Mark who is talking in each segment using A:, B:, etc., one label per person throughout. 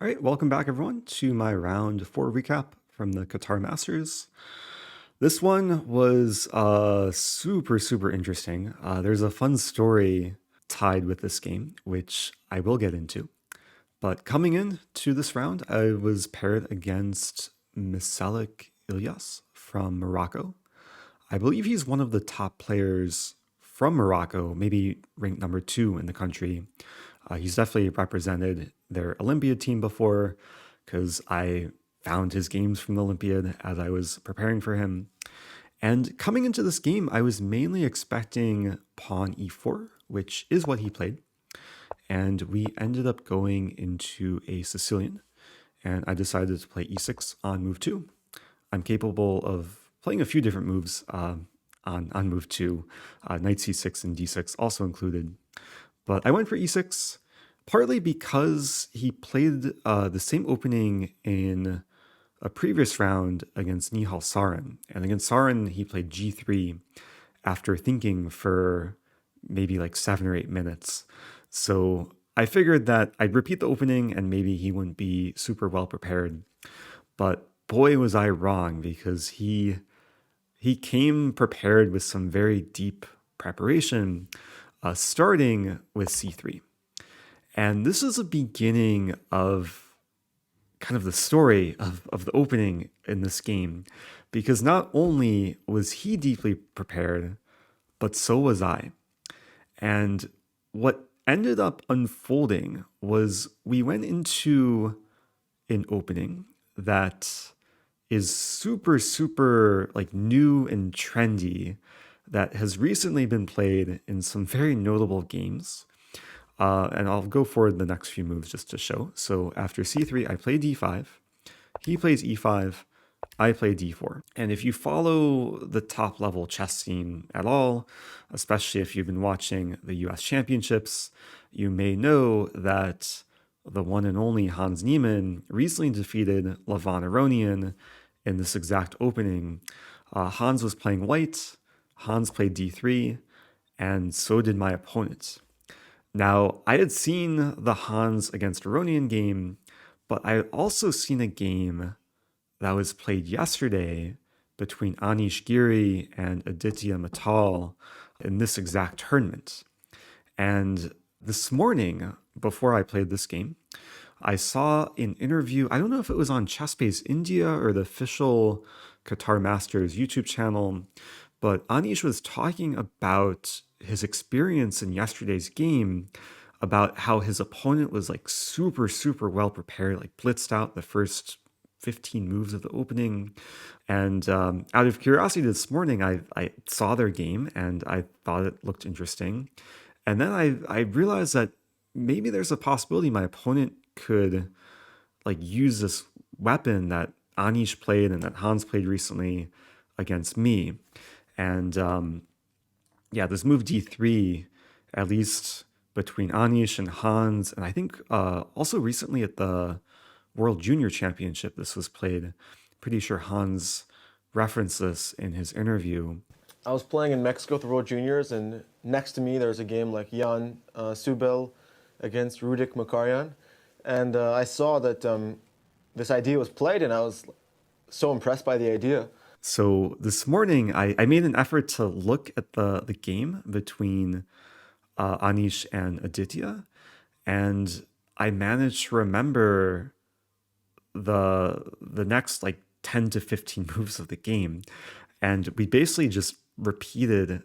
A: All right, welcome back everyone to my round 4 recap from the Qatar Masters. This one was super interesting. There's a fun story tied with this game, which I will get into. But coming in to this round, I was paired against Msellek Illyas from Morocco. I believe he's one of the top players from Morocco, maybe ranked number 2 in the country. He's definitely represented their Olympiad team before because I found his games from the Olympiad as I was preparing for him. And coming into this game, I was mainly expecting pawn e4, which is what he played. And we ended up going into a Sicilian, and I decided to play e6 on move 2. I'm capable of playing a few different moves on move 2, knight c6 and d6 also included. But I went for e6, partly because he played the same opening in a previous round against Nihal Sarin. And against Sarin, he played g3 after thinking for maybe like 7 or 8 minutes. So I figured that I'd repeat the opening and maybe he wouldn't be super well prepared. But boy, was I wrong, because he came prepared with some very deep preparation, starting with c3. And this is a beginning of kind of the story of the opening in this game, because not only was he deeply prepared, but so was I. And what ended up unfolding was we went into an opening that is super like new and trendy, that has recently been played in some very notable games. And I'll go forward the next few moves just to show. So after c3, I play d5, he plays e5, I play d4. And if you follow the top level chess scene at all, especially if you've been watching the US Championships, you may know that the one and only Hans Niemann recently defeated Levon Aronian in this exact opening. Hans was playing white, Hans played d3, and so did my opponent. Now, I had seen the Hans against Aronian game, but I had also seen a game that was played yesterday between Anish Giri and Aditya Mittal in this exact tournament. And this morning, before I played this game, I saw an interview. I don't know if it was on ChessBase India or the official Qatar Masters YouTube channel, but Anish was talking about his experience in yesterday's game, about how his opponent was like super well prepared, like blitzed out the first 15 moves of the opening. And out of curiosity this morning, I saw their game and I thought it looked interesting. And then I realized that maybe there's a possibility my opponent could like use this weapon that Anish played and that Hans played recently against me. And yeah, this move d3, at least between Anish and Hans, and I think also recently at the World Junior Championship, this was played. Pretty sure Hans referenced this in his interview.
B: I was playing in Mexico at the World Juniors, and next to me there's a game like Jan Subel against Rudik Makarian. And I saw that this idea was played, and I was so impressed by the idea.
A: So this morning, I made an effort to look at the game between Anish and Aditya, and I managed to remember the next like 10 to 15 moves of the game. And we basically just repeated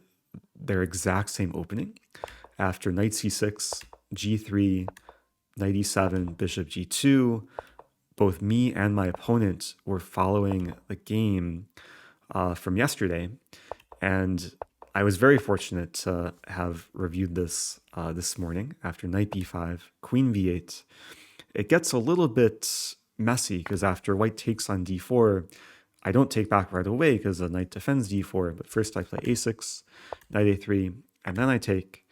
A: their exact same opening. After knight c6, g3, knight e7, bishop g2, both me and my opponent were following the game from yesterday. And I was very fortunate to have reviewed this this morning after knight b5, queen v8. It gets a little bit messy because after white takes on d4, I don't take back right away because the knight defends d4, but first I play a6, knight a3, and then I take.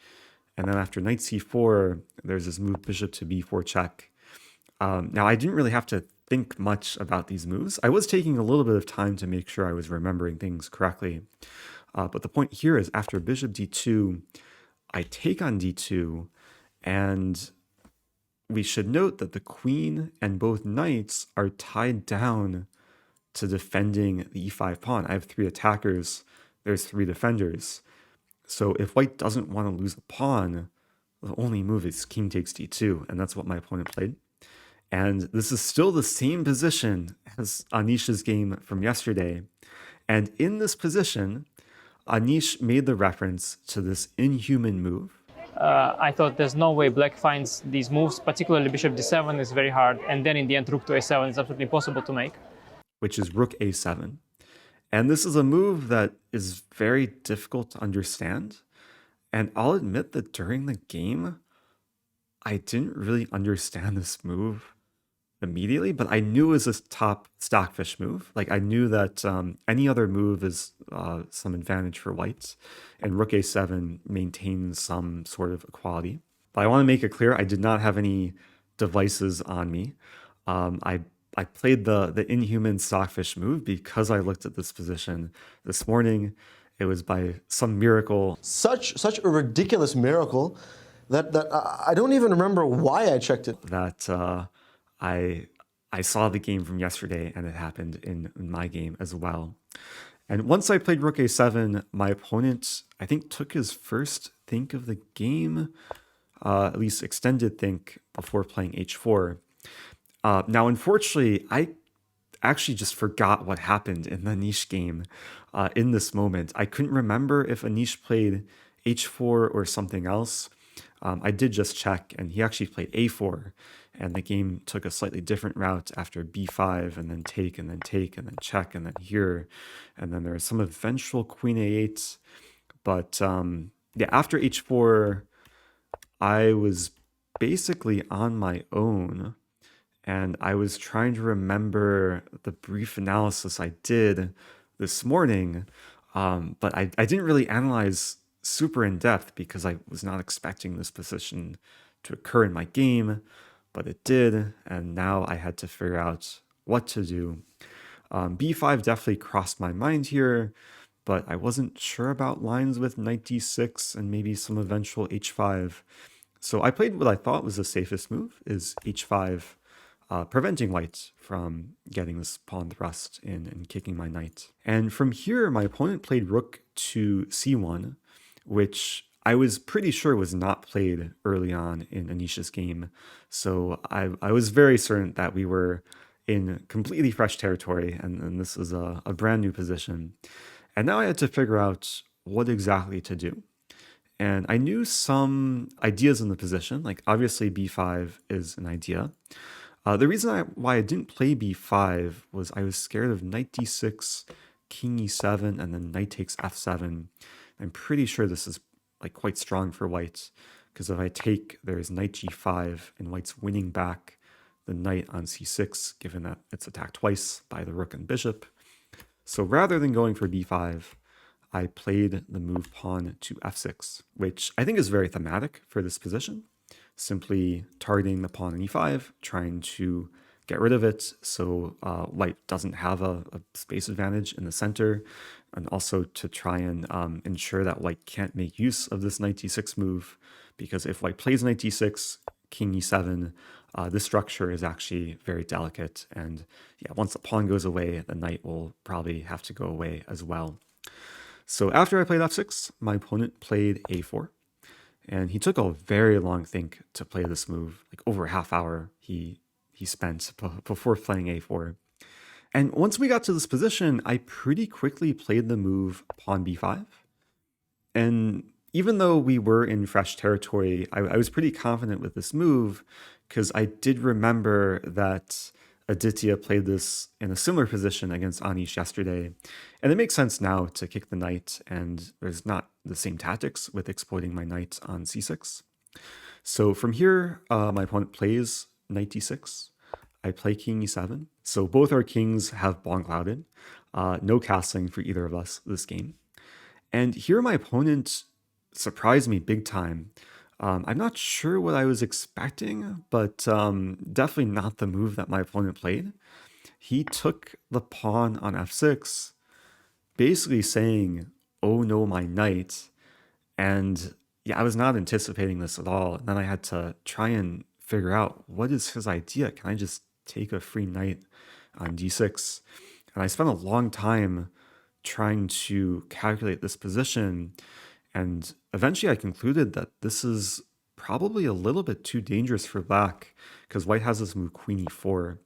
A: And then after knight c4, there's this move bishop to b4 check. Now, I didn't really have to think much about these moves. I was taking a little bit of time to make sure I was remembering things correctly. But the point here is after bishop d2, I take on d2, and we should note that the queen and both knights are tied down to defending the e5 pawn. I have 3 attackers, there's 3 defenders. So if white doesn't want to lose a pawn, the only move is king takes d2, and that's what my opponent played. And this is still the same position as Anish's game from yesterday. And in this position, Anish made the reference to this inhuman move.
C: I thought there's no way black finds these moves, particularly bishop d7 is very hard, and then in the end rook to a7 is absolutely impossible to make.
A: Which is rook a7. And this is a move that is very difficult to understand. And I'll admit that during the game, I didn't really understand this move immediately, but I knew it was a top stockfish move. Like I knew that any other move is some advantage for whites, and rook a7 maintains some sort of equality. But I want to make it clear, I did not have any devices on me. I played the inhuman stockfish move because I looked at this position this morning. It was by some miracle.
B: Such a ridiculous miracle that I don't even remember why I checked it.
A: That I saw the game from yesterday, and it happened in my game as well. And once I played rook a7, my opponent, I think, took his first think of the game, at least extended think, before playing h4. Now, unfortunately, I actually just forgot what happened in the Anish game in this moment. I couldn't remember if Anish played h4 or something else. I did just check, and he actually played a4, and the game took a slightly different route after b5, and then take, and then take, and then check, and then here, and then there was some eventual queen a8. But yeah, after h4, I was basically on my own, and I was trying to remember the brief analysis I did this morning, but I didn't really analyze super in depth because I was not expecting this position to occur in my game, but it did, and now I had to figure out what to do. b5 definitely crossed my mind here, but I wasn't sure about lines with knight d6 and maybe some eventual h5. So I played what I thought was the safest move, is h5, preventing white from getting this pawn thrust in and kicking my knight. And from here, my opponent played rook to c1, which I was pretty sure was not played early on in Anish's game. So I was very certain that we were in completely fresh territory, and this is a brand new position. And now I had to figure out what exactly to do. And I knew some ideas in the position, like obviously b5 is an idea. The reason why I didn't play b5 was I was scared of knight d6, king e7, and then knight takes f7. I'm pretty sure this is like quite strong for white, because if I take, there's knight g5, and white's winning back the knight on c6, given that it's attacked twice by the rook and bishop. So rather than going for b5, I played the move pawn to f6, which I think is very thematic for this position. Simply targeting the pawn on e5, trying to get rid of it so white doesn't have a space advantage in the center, and also to try and ensure that white can't make use of this knight d6 move, because if white plays knight d6, king e7, this structure is actually very delicate, and yeah, once the pawn goes away, the knight will probably have to go away as well. So after I played f6, my opponent played a4. And he took a very long think to play this move, like over a half hour he spent before playing a4. And once we got to this position, I pretty quickly played the move pawn b5. And even though we were in fresh territory, I was pretty confident with this move, because I did remember that Aditya played this in a similar position against Anish yesterday. And it makes sense now to kick the knight, and there's not the same tactics with exploiting my knight on c6. So from here, my opponent plays knight d6. I play king e7. So both our kings have bond clouded. No castling for either of us this game. And here my opponent surprised me big time. I'm not sure what I was expecting, but definitely not the move that my opponent played. He took the pawn on f6, basically saying, "Oh no, my knight." And yeah, I was not anticipating this at all. And then I had to try and figure out, what is his idea? Can I just take a free knight on d6? And I spent a long time trying to calculate this position, and eventually I concluded that this is probably a little bit too dangerous for black, because white has this move queen e4.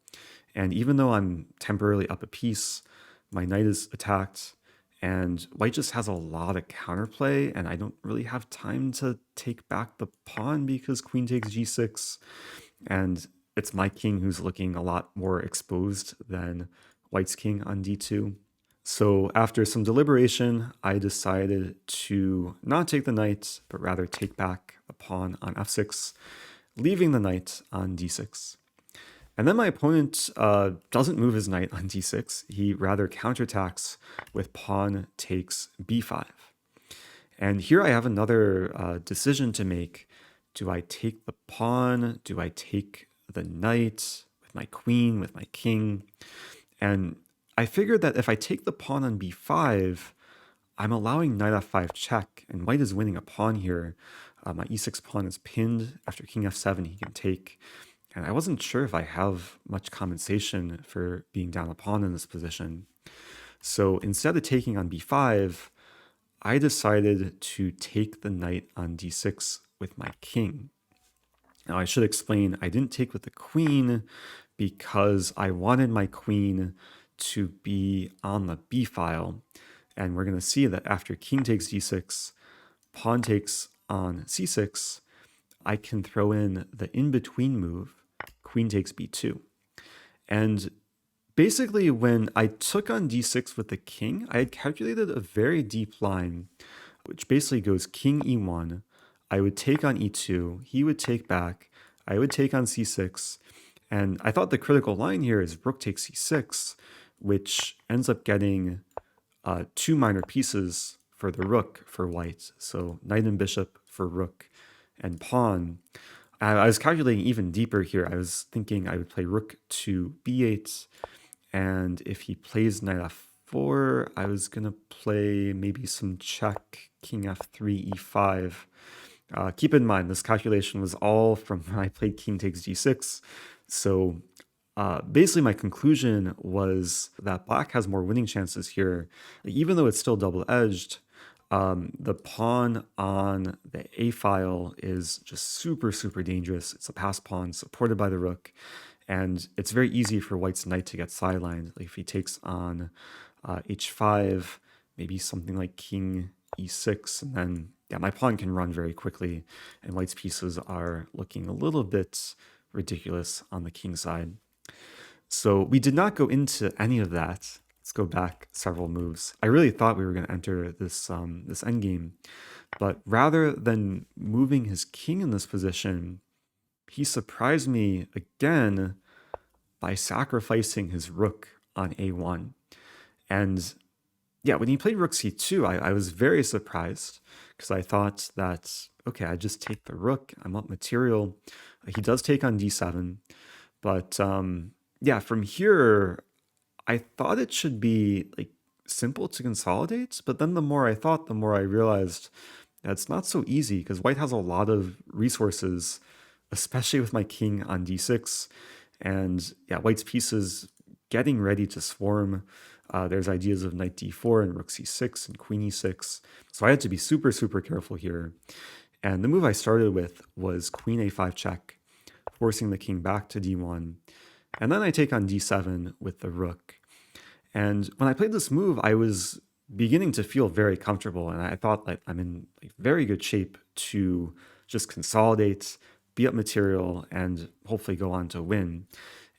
A: And even though I'm temporarily up a piece, my knight is attacked, and white just has a lot of counterplay, and I don't really have time to take back the pawn because queen takes g6, and it's my king who's looking a lot more exposed than white's king on d2. So after some deliberation, I decided to not take the knight, but rather take back the pawn on f6, leaving the knight on d6. And then my opponent doesn't move his knight on d6. He rather counterattacks with pawn takes b5. And here I have another decision to make. Do I take the pawn? Do I take the knight with my queen, with my king? And I figured that if I take the pawn on b5, I'm allowing knight f5 check, and white is winning a pawn here. My e6 pawn is pinned. After king f7, he can take. And I wasn't sure if I have much compensation for being down a pawn in this position. So instead of taking on b5, I decided to take the knight on d6 with my king. Now I should explain, I didn't take with the queen because I wanted my queen to be on the b file. And we're going to see that after king takes d6, pawn takes on c6, I can throw in the in-between move, queen takes b2. And basically when I took on d6 with the king, I had calculated a very deep line, which basically goes king e1, I would take on e2, he would take back, I would take on c6, and I thought the critical line here is rook takes c6, which ends up getting 2 minor pieces for the rook for white. So knight and bishop for rook and pawn. I was calculating even deeper here. I was thinking I would play rook to b8, and if he plays knight f4, I was going to play maybe some check, king f3, e5. Keep in mind, this calculation was all from when I played king takes g6. So basically my conclusion was that black has more winning chances here. Even though it's still double-edged, the pawn on the a file is just super, super dangerous. It's a pass pawn supported by the rook, and it's very easy for white's knight to get sidelined. Like if he takes on h5, maybe something like king e6, and then yeah, my pawn can run very quickly, and white's pieces are looking a little bit ridiculous on the king side. So we did not go into any of that. Let's go back several moves. I really thought we were going to enter this this endgame, but rather than moving his king in this position, he surprised me again by sacrificing his rook on a1. And yeah, when he played rook c2, I was very surprised because I thought that, okay, I just take the rook, I'm up material. He does take on d7, but yeah, from here, I thought it should be like simple to consolidate, but then the more I thought, the more I realized that it's not so easy because white has a lot of resources, especially with my king on d6, and yeah, white's pieces getting ready to swarm. There's ideas of knight d4 and rook c6 and queen e6, so I had to be super, super careful here. And the move I started with was queen a5 check, forcing the king back to d1. And then I take on d7 with the rook. And when I played this move, I was beginning to feel very comfortable. And I thought like I'm in like very good shape to just consolidate, be up material, and hopefully go on to win.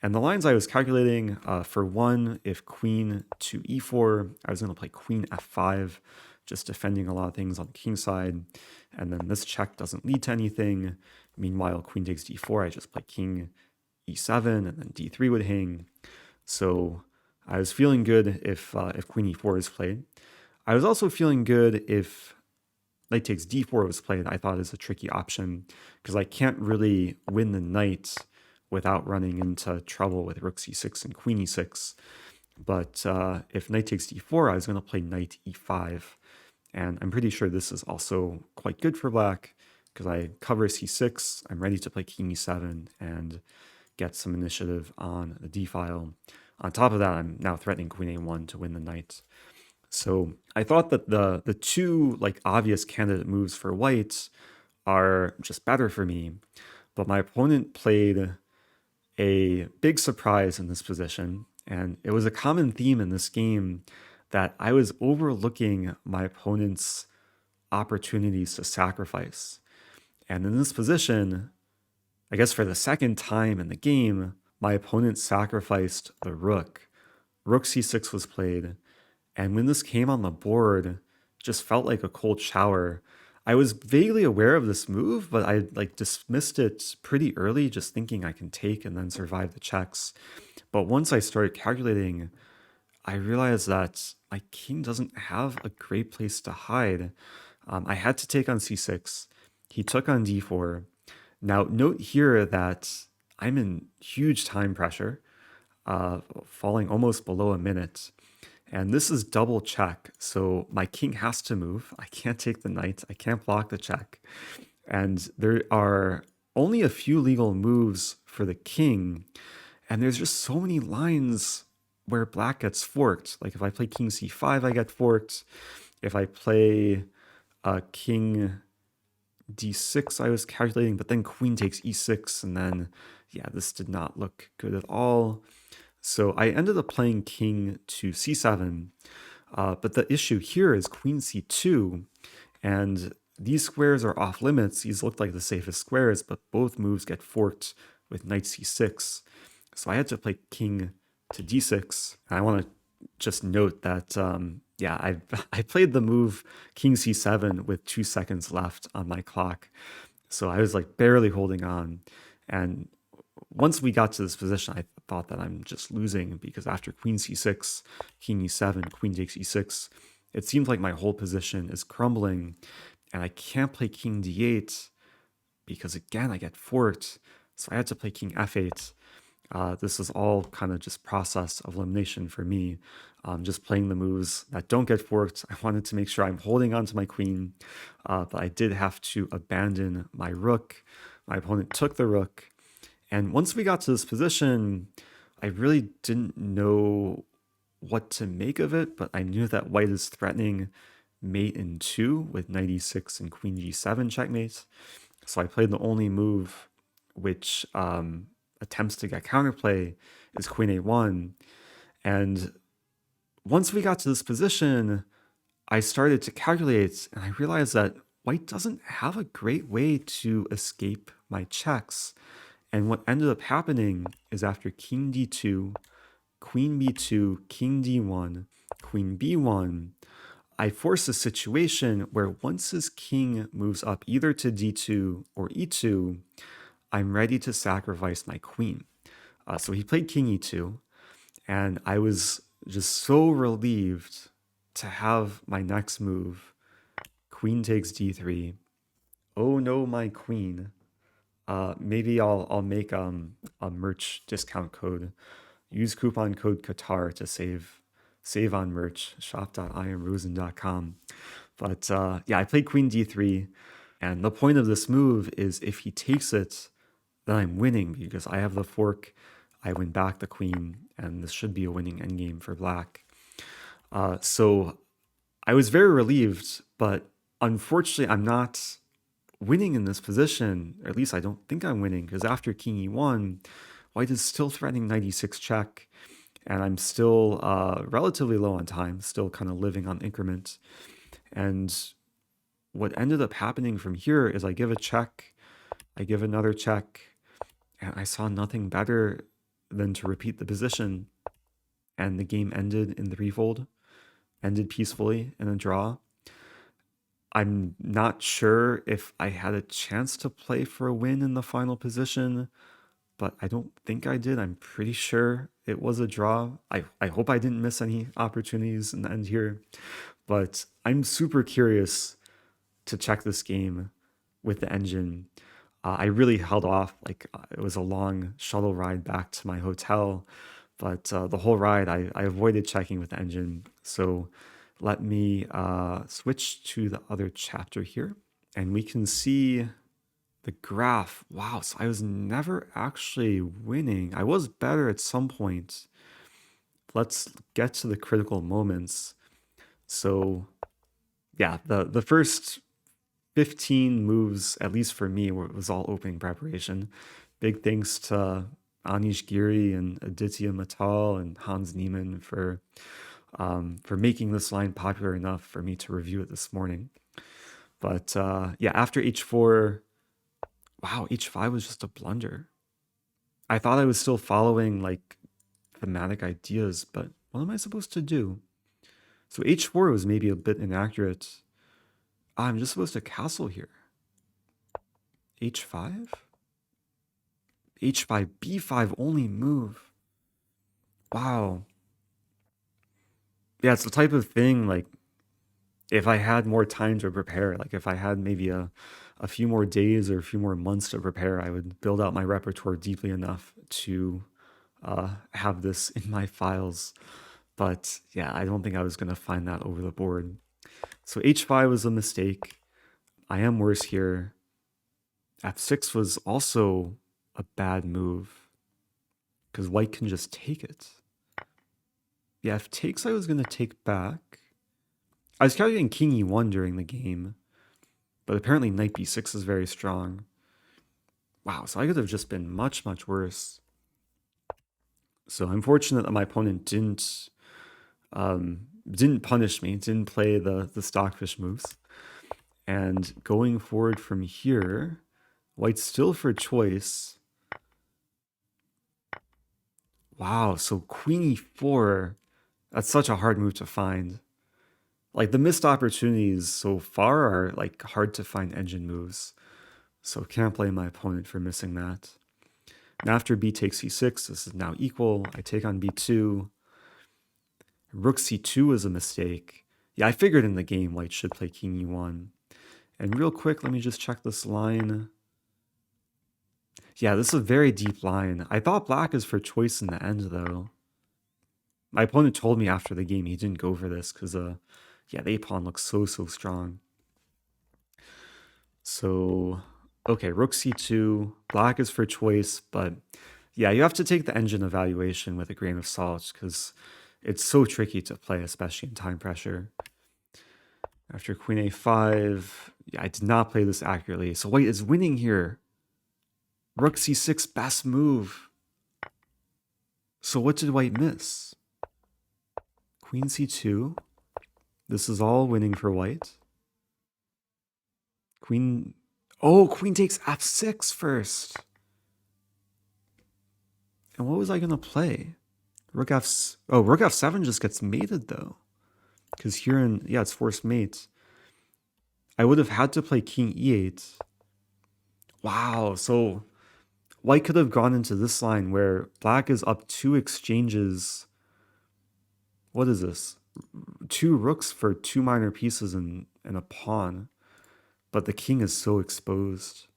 A: And the lines I was calculating, for one, if queen to e4, I was going to play queen f5, just defending a lot of things on the king side. And then this check doesn't lead to anything. Meanwhile, queen takes d4, I just play king e7, and then d3 would hang. So I was feeling good if queen e4 is played. I was also feeling good if knight takes d4 was played. I thought it was a tricky option because I can't really win the knight without running into trouble with rook c6 and queen e6. But if knight takes d4, I was going to play knight e5. And I'm pretty sure this is also quite good for black because I cover c6. I'm ready to play king e7 and get some initiative on the d file. On top of that, I'm now threatening queen a1 to win the knight. So I thought that the two like obvious candidate moves for white are just better for me, but my opponent played a big surprise in this position, and it was a common theme in this game that I was overlooking my opponent's opportunities to sacrifice. And in this position, I guess for the second time in the game, my opponent sacrificed the rook. Rook c6 was played, and when this came on the board, it just felt like a cold shower. I was vaguely aware of this move, but I dismissed it pretty early, just thinking I can take and then survive the checks. But once I started calculating, I realized that my king doesn't have a great place to hide. I had to take on c6. He took on d4. Now, note here that I'm in huge time pressure, falling almost below a minute. And this is double check, so my king has to move. I can't take the knight. I can't block the check. And there are only a few legal moves for the king, and there's just so many lines where black gets forked. Like if I play king c5, I get forked. If I play king d6, I was calculating, but then queen takes e6, and then, yeah, this did not look good at all. So I ended up playing king to c7, but the issue here is queen c2, and these squares are off limits. These look like the safest squares, but both moves get forked with knight c6. So I had to play king to d6. And I want to just note that, I played the move king c7 with 2 seconds left on my clock. So I was like barely holding on. And once we got to this position, I thought that I'm just losing, because after queen c6, king e7, queen takes e6, it seems like my whole position is crumbling, and I can't play king d8 because, again, I get forked. So I had to play king f8. This is all kind of just process of elimination for me, just playing the moves that don't get forked. I wanted to make sure I'm holding on to my queen, but I did have to abandon my rook. My opponent took the rook. And once we got to this position, I really didn't know what to make of it, but I knew that white is threatening mate in 2 with knight e6 and queen g7 checkmate. So I played the only move which attempts to get counterplay is queen a1. And once we got to this position, I started to calculate, and I realized that white doesn't have a great way to escape my checks. And what ended up happening is after king d2, queen b2, king d1, queen b1, I forced a situation where once his king moves up either to d2 or e2, I'm ready to sacrifice my queen. So he played king e2, and I was just so relieved to have my next move, queen takes d3. Oh no, my queen. Maybe I'll make a merch discount code. Use coupon code Qatar to save on merch. shop.imrosen.com. But I played queen d3, and the point of this move is if he takes it, then I'm winning because I have the fork. I win back the queen, and this should be a winning endgame for black. So I was very relieved, but unfortunately, I'm not winning in this position, or at least I don't think I'm winning, because after king e1, white is still threatening knight e6 check, and I'm still relatively low on time, still kind of living on increment. And what ended up happening from here is I give a check, I give another check, and I saw nothing better than to repeat the position, and the game ended in threefold, ended peacefully in a draw. I'm not sure if I had a chance to play for a win in the final position, but I don't think I did. I'm pretty sure it was a draw. I hope I didn't miss any opportunities in the end here, but I'm super curious to check this game with the engine. I really held off. It was a long shuttle ride back to my hotel, but the whole ride I avoided checking with the engine. So let me switch to the other chapter here, and we can see the graph. Wow, so I was never actually winning. I was better at some point. Let's get to the critical moments. So yeah, the first 15 moves, at least for me, was all opening preparation. Big thanks to Anish Giri and Aditya Mittal and Hans Niemann for making this line popular enough for me to review it this morning. But yeah, after h4, wow, h5 was just a blunder. I thought I was still following like thematic ideas, but what am I supposed to do? So h4 was maybe a bit inaccurate. I'm just supposed to castle here. h5? h5, b5 only move. Wow. Yeah, it's the type of thing, like, if I had more time to prepare, like if I had maybe a few more days or a few more months to prepare, I would build out my repertoire deeply enough to have this in my files. But yeah, I don't think I was going to find that over the board. So h5 was a mistake. I am worse here. f6 was also a bad move because white can just take it. Yeah, if takes, I was going to take back. I was calculating king e1 during the game, but apparently knight b6 is very strong. Wow, so I could have just been much, much worse. So I'm fortunate that my opponent didn't punish me, didn't play the stockfish moves. And going forward from here, white's still for choice. Wow, so queen e4, that's such a hard move to find. Like the missed opportunities so far are like hard to find engine moves. So can't blame my opponent for missing that. And after b takes c6, this is now equal. I take on b2. Rook c2 is a mistake. Yeah, I figured in the game white should play king e1. And real quick, let me just check this line. Yeah, this is a very deep line. I thought black is for choice in the end, though. My opponent told me after the game he didn't go for this because, yeah, the a-pawn looks so strong. So, okay, rook c2. Black is for choice, but yeah, you have to take the engine evaluation with a grain of salt because it's so tricky to play, especially in time pressure. After queen a5, yeah, I did not play this accurately. So white is winning here. Rook c6, best move. So what did white miss? Queen c2. This is all winning for white. Queen... Oh, queen takes f6 first. And what was I going to play? Rook f7 just gets mated, though. Because here in... Yeah, it's forced mate. I would have had to play king e8. Wow, so... White could have gone into this line where black is up 2 exchanges. What is this? 2 rooks for 2 minor pieces and a pawn. But the king is so exposed.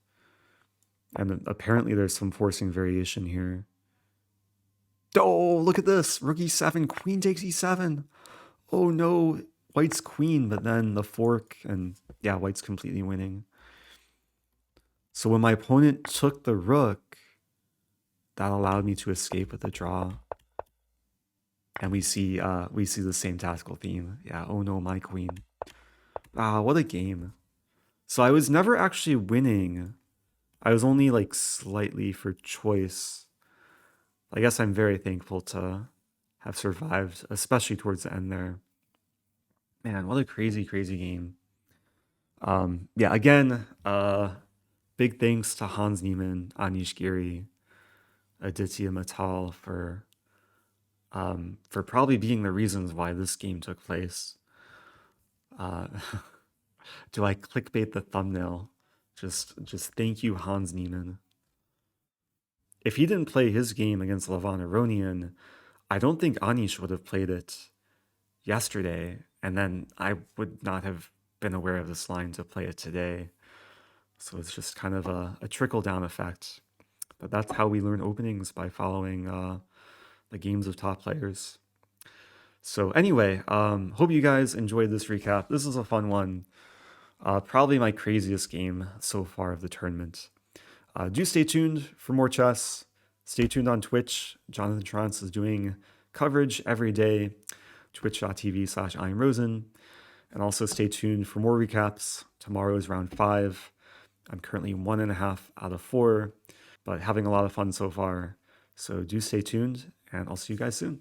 A: And apparently there's some forcing variation here. Oh, look at this. Rook e7, queen takes e7. Oh no, white's queen, but then the fork, and yeah, white's completely winning. So when my opponent took the rook, that allowed me to escape with a draw. And we see the same tactical theme. Yeah, oh no, my queen. Ah, what a game. So I was never actually winning. I was only like slightly for choice. I guess I'm very thankful to have survived, especially towards the end there. Man, what a crazy, crazy game. Yeah, again, big thanks to Hans Niemann, Anish Giri, Aditya Mittal for probably being the reasons why this game took place. Do I clickbait the thumbnail? Just thank you, Hans Niemann. If he didn't play his game against Levon Aronian, I don't think Anish would have played it yesterday, and then I would not have been aware of this line to play it today. So it's just kind of a trickle-down effect. But that's how we learn openings, by following the games of top players. So anyway, hope you guys enjoyed this recap. This is a fun one. Probably my craziest game so far of the tournament. Do stay tuned for more chess. Stay tuned on Twitch. Jonathan Trance is doing coverage every day, twitch.tv/IM Rosen. And also stay tuned for more recaps. Tomorrow is round 5. I'm currently 1.5 out of 4, but having a lot of fun so far. So do stay tuned, and I'll see you guys soon.